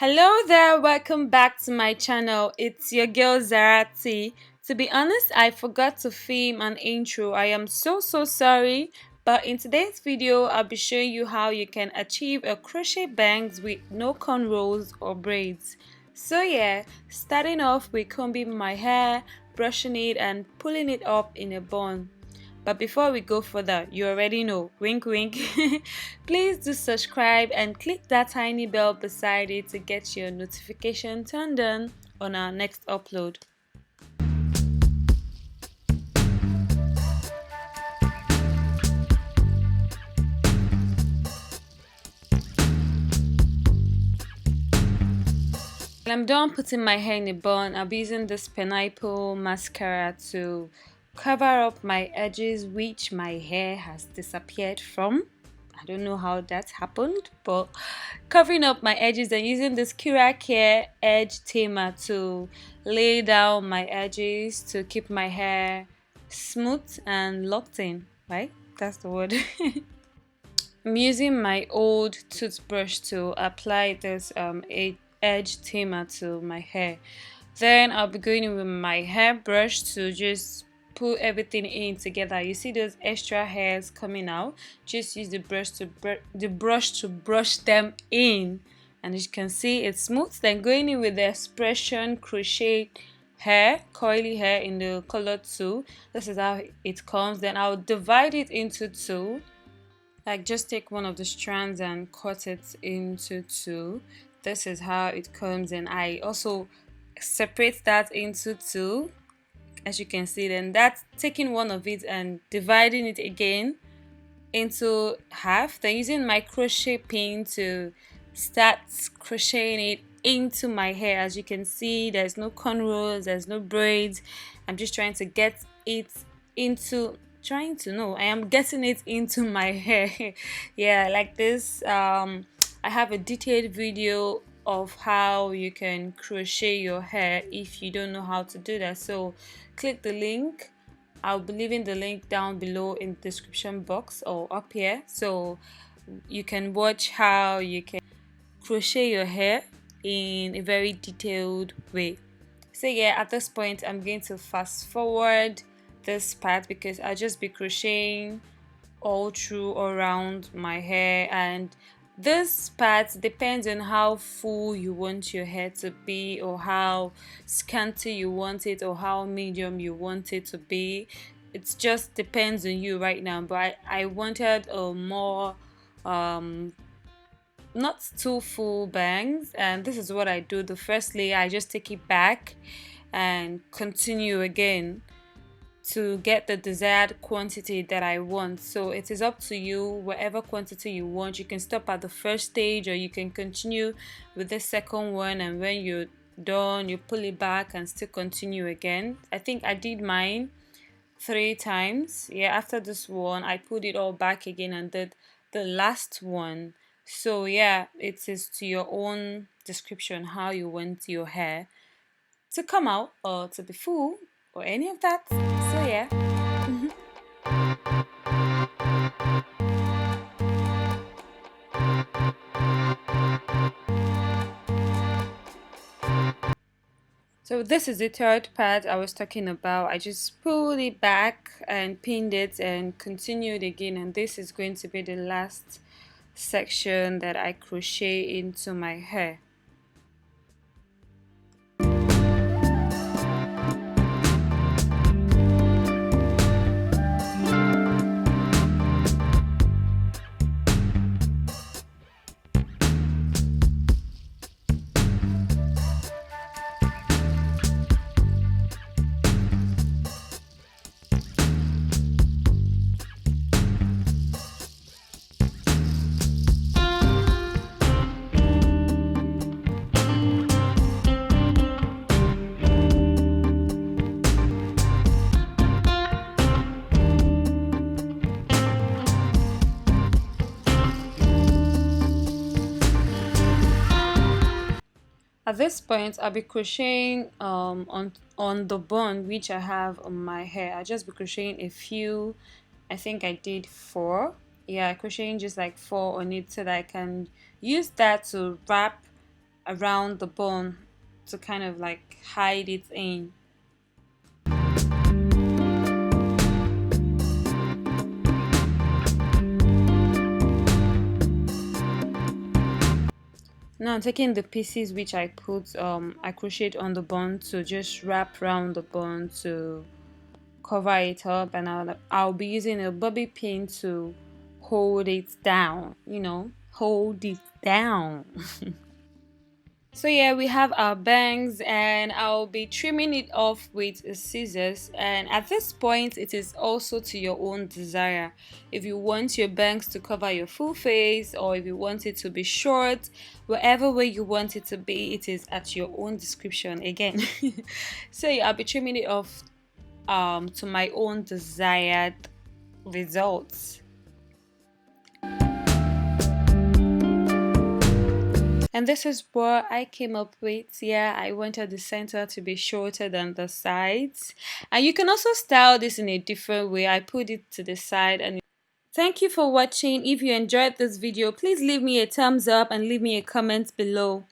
Hello there, welcome back to my channel. It's your girl Zaraarti. To be honest, I forgot to film an intro. I am so sorry. But in today's video, I'll be showing you how you can achieve a crochet bangs with no cornrows or braids. So yeah, starting off with combing my hair, brushing it and pulling it up in a bun. But before we go further, you already know, wink wink, please do subscribe and click that tiny bell beside it to get your notification turned on our next upload. When I'm done putting my hair in a bun, I'll be using this pineapple mascara to cover up my edges which my hair has disappeared from. I don't know how that happened, but covering up my edges and using this Crochet edge tamer to lay down my edges to keep my hair smooth and locked in, right? That's the word. I'm using my old toothbrush to apply this edge tamer to my hair. Then I'll be going in with my hairbrush to just put everything in together. You see those extra hairs coming out? Just use the brush to brush them in, and as you can see, it's smooth. Then going in with the x-pression crochet hair, coily hair in the color 2. This is how it comes. Then I'll divide it into two. Like, just take one of the strands and cut it into two. This is how it comes, and I also separate that into two, as you can see. Then that's taking one of it and dividing it again into half, then using my crochet pin to start crocheting it into my hair. As you can see, there's no cornrows, there's no braids. I'm just trying to get it into I am getting it into my hair. Yeah, like this. I have a detailed video of how you can crochet your hair if you don't know how to do that, so click the link. I'll be leaving the link down below in the description box or up here, so you can watch how you can crochet your hair in a very detailed way. So yeah, at this point I'm going to fast forward this part because I'll just be crocheting all through around my hair, and this part depends on how full you want your hair to be, or how scanty you want it, or how medium you want it to be. It just depends on you right now, but I wanted a more not too full bangs, and this is what I do. The first layer I just take it back and continue again to get the desired quantity that I want. So it is up to you, whatever quantity you want. You can stop at the first stage or you can continue with the second one, and when you're done you pull it back and still continue again. I think I did mine 3 times. Yeah, after this one I put it all back again and did the last one. So yeah, it is to your own description how you want your hair to come out or to be full or any of that. So yeah. So this is the third part I was talking about. I just pulled it back and pinned it and continued again, and this is going to be the last section that I crochet into my hair. At this point I'll be crocheting on the bun which I have on my hair. I'll just be crocheting a few. I think I did 4. Yeah, crocheting just like 4 on it so that I can use that to wrap around the bun to kind of like hide it in. Now I'm taking the pieces which I crocheted on the bun to just wrap around the bun to cover it up, and I'll be using a bobby pin to hold it down, hold it down. So yeah, we have our bangs, and I'll be trimming it off with scissors, and at this point it is also to your own desire. If you want your bangs to cover your full face, or if you want it to be short, whatever way you want it to be, it is at your own description again. So yeah, I'll be trimming it off to my own desired results. And this is what I came up with. Yeah, I wanted the center to be shorter than the sides. And you can also style this in a different way. I put it to the side. And thank you for watching. If you enjoyed this video, please leave me a thumbs up and leave me a comment below.